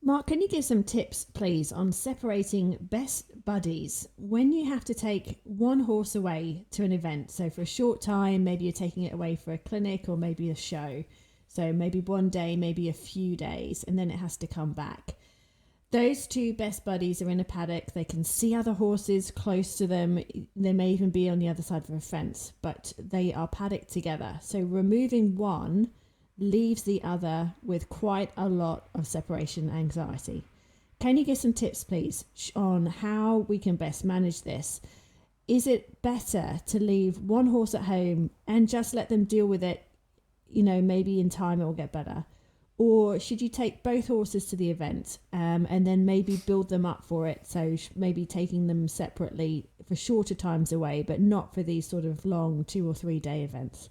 Mark, can you give some tips, please, on separating best buddies when you have to take one horse away to an event? So, for a short time, maybe you're taking it away for a clinic or maybe a show. So, maybe one day, maybe a few days, and then it has to come back. Those two best buddies are in a paddock. They can see other horses close to them. They may even be on the other side of a fence, but they are paddocked together. So, removing one leaves the other with quite a lot of separation anxiety. Can you give some tips, please, on how we can best manage this? Is it better to leave one horse at home and just let them deal with it? Maybe in time it will get better. Or should you take both horses to the event and then maybe build them up for it? So maybe taking them separately for shorter times away, but not for these sort of long 2 or 3 day events.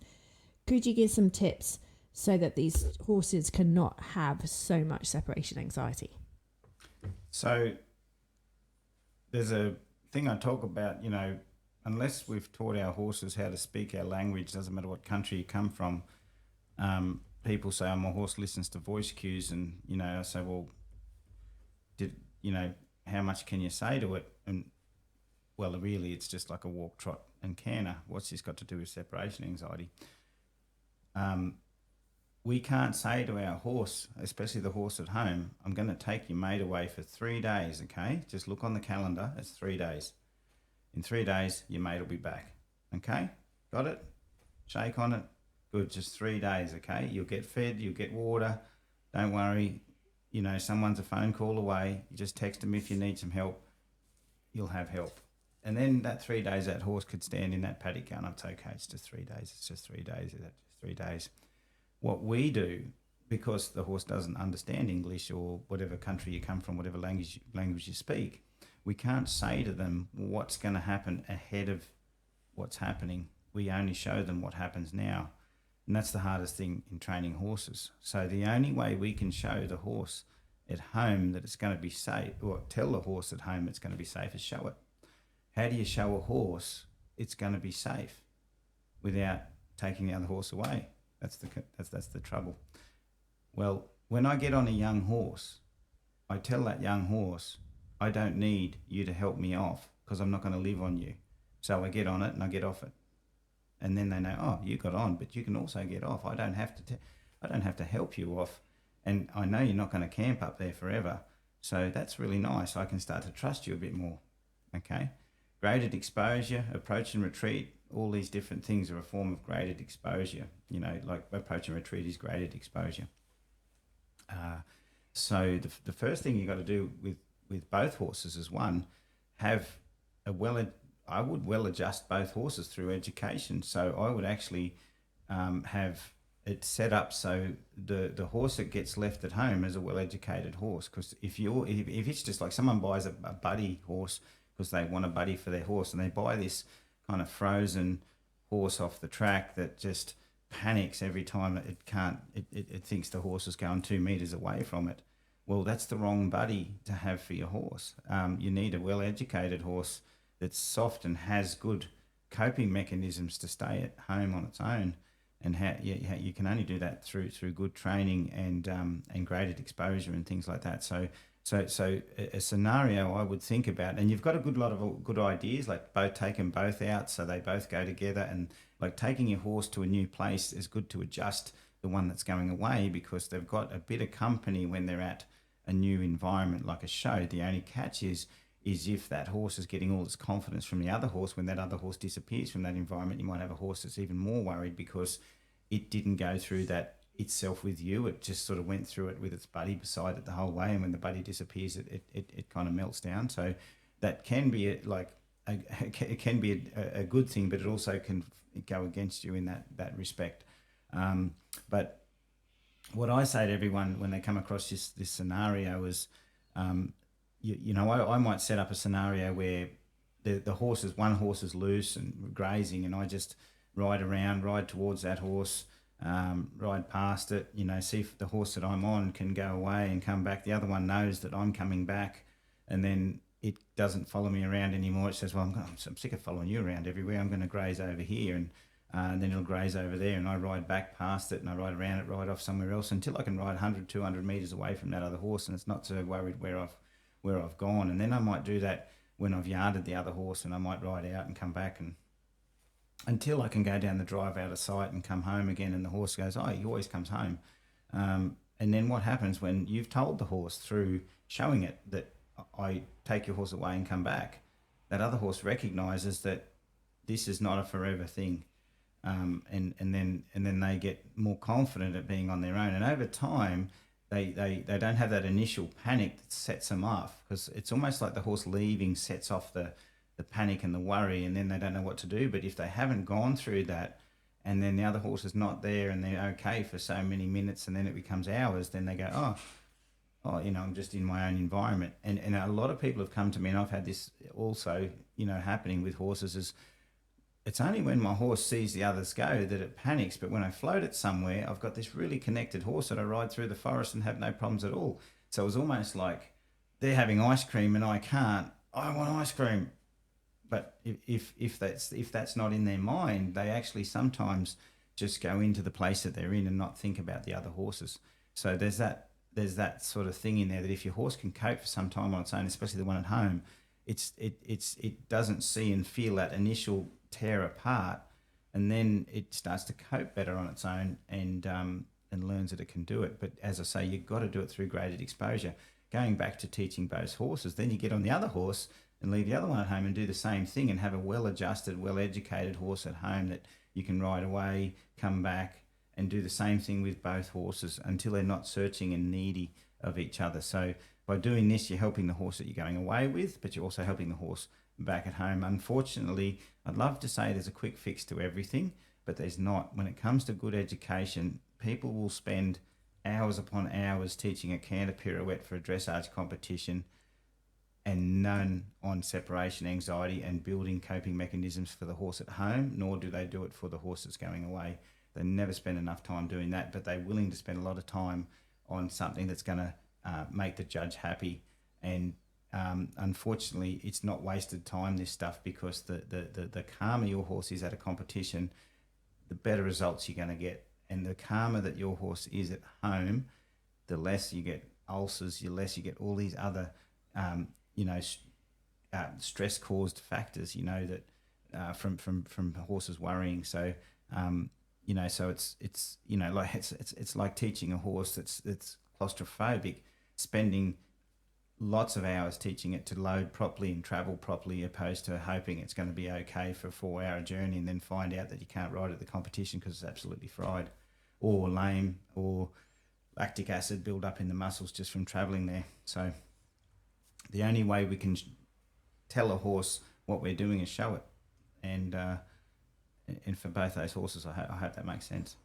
Could you give some tips so that these horses cannot have so much separation anxiety? So there's a thing I talk about, unless we've taught our horses how to speak our language, doesn't matter what country you come from, people say, oh, my horse listens to voice cues. And, I say, well, how much can you say to it? And, well, really, it's just like a walk, trot and canter. What's this got to do with separation anxiety? We can't say to our horse, especially the horse at home, I'm going to take your mate away for 3 days, okay? Just look on the calendar, it's 3 days. In 3 days, your mate will be back, okay? Got it? Shake on it. Good, just 3 days, okay? You'll get fed, you'll get water. Don't worry, someone's a phone call away. You just text them if you need some help. You'll have help. And then that 3 days, that horse could stand in that paddock going, it's okay, it's just 3 days, it's just 3 days, it's just 3 days. What we do, because the horse doesn't understand English or whatever country you come from, whatever language you speak, we can't say to them what's going to happen ahead of what's happening. We only show them what happens now. And that's the hardest thing in training horses. So the only way we can show the horse at home that it's going to be safe, or tell the horse at home it's going to be safe, is show it. How do you show a horse it's going to be safe without taking the other horse away? That's the trouble. Well, when I get on a young horse, I tell that young horse, I don't need you to help me off because I'm not going to live on you. So I get on it and I get off it. And then they know, oh, you got on, but you can also get off. I don't have to help you off. And I know you're not going to camp up there forever. So that's really nice. I can start to trust you a bit more. Okay? Graded exposure, approach and retreat, all these different things are a form of graded exposure. Like approach and retreat is graded exposure. So the first thing you got to do with both horses is, one, have I would well adjust both horses through education. So I would actually have it set up so the horse that gets left at home is a well-educated horse. Because if it's just like someone buys a buddy horse because they want a buddy for their horse, and they buy this kind of frozen horse off the track that just panics every time it thinks the horse is going 2 meters away from it. Well, that's the wrong buddy to have for your horse. You need a well-educated horse that's soft and has good coping mechanisms to stay at home on its own. And you can only do that through good training and graded exposure and things like that. So a scenario I would think about, and you've got a good lot of good ideas, like take them both out so they both go together, and like taking your horse to a new place is good to adjust the one that's going away, because they've got a bit of company when they're at a new environment like a show. The only catch is if that horse is getting all its confidence from the other horse, when that other horse disappears from that environment, you might have a horse that's even more worried because it didn't go through that itself with you. It just sort of went through it with its buddy beside it the whole way, and when the buddy disappears, it kind of melts down. So that can be it can be a good thing, but it also can go against you in that respect. But what I say to everyone when they come across this scenario is, I might set up a scenario where one horse is loose and grazing, and I just ride towards that horse, ride past it, see if the horse that I'm on can go away and come back. The other one knows that I'm coming back, and then it doesn't follow me around anymore. It says, well, I'm sick of following you around everywhere. I'm going to graze over here. And and then it'll graze over there, and I ride back past it, and I ride around it, ride off somewhere else until I can ride 100, 200 metres away from that other horse, and it's not so worried where I've gone. And then I might do that when I've yarded the other horse, and I might ride out and come back, and until I can go down the drive out of sight and come home again, and the horse goes, oh, he always comes home. And then what happens when you've told the horse through showing it that I take your horse away and come back, that other horse recognises that this is not a forever thing. And then they get more confident at being on their own. And over time, they don't have that initial panic that sets them off, because it's almost like the horse leaving sets off the panic and the worry, and then they don't know what to do. But if they haven't gone through that, and then the other horse is not there, and they're okay for so many minutes, and then it becomes hours, then they go, oh, I'm just in my own environment. And a lot of people have come to me, and I've had this also, happening with horses, is it's only when my horse sees the others go that it panics. But when I float it somewhere, I've got this really connected horse that I ride through the forest and have no problems at all. So it was almost like they're having ice cream and I can't. I want ice cream. But if that's not in their mind, they actually sometimes just go into the place that they're in and not think about the other horses. So there's that sort of thing in there, that if your horse can cope for some time on its own, especially the one at home, it doesn't see and feel that initial tear apart, and then it starts to cope better on its own, and learns that it can do it. But as I say, you've got to do it through graded exposure. Going back to teaching both horses, then you get on the other horse and leave the other one at home and do the same thing, and have a well-adjusted, well-educated horse at home that you can ride away, come back, and do the same thing with both horses until they're not searching and needy of each other. So by doing this, you're helping the horse that you're going away with, but you're also helping the horse back at home. Unfortunately, I'd love to say there's a quick fix to everything, but there's not. When it comes to good education, people will spend hours upon hours teaching a canter pirouette for a dressage competition, and none on separation anxiety and building coping mechanisms for the horse at home, nor do they do it for the horse that's going away. They never spend enough time doing that, but they're willing to spend a lot of time on something that's going to make the judge happy. And unfortunately, it's not wasted time, this stuff, because the calmer your horse is at a competition, the better results you're going to get. And the calmer that your horse is at home, the less you get ulcers, the less you get all these other stress-caused factors, that from horses worrying. So, so it's like teaching a horse that's claustrophobic, spending lots of hours teaching it to load properly and travel properly, opposed to hoping it's going to be okay for a 4-hour journey and then find out that you can't ride at the competition because it's absolutely fried or lame, or lactic acid build up in the muscles just from travelling there. So the only way we can tell a horse what we're doing is show it. And for both those horses, I hope that makes sense.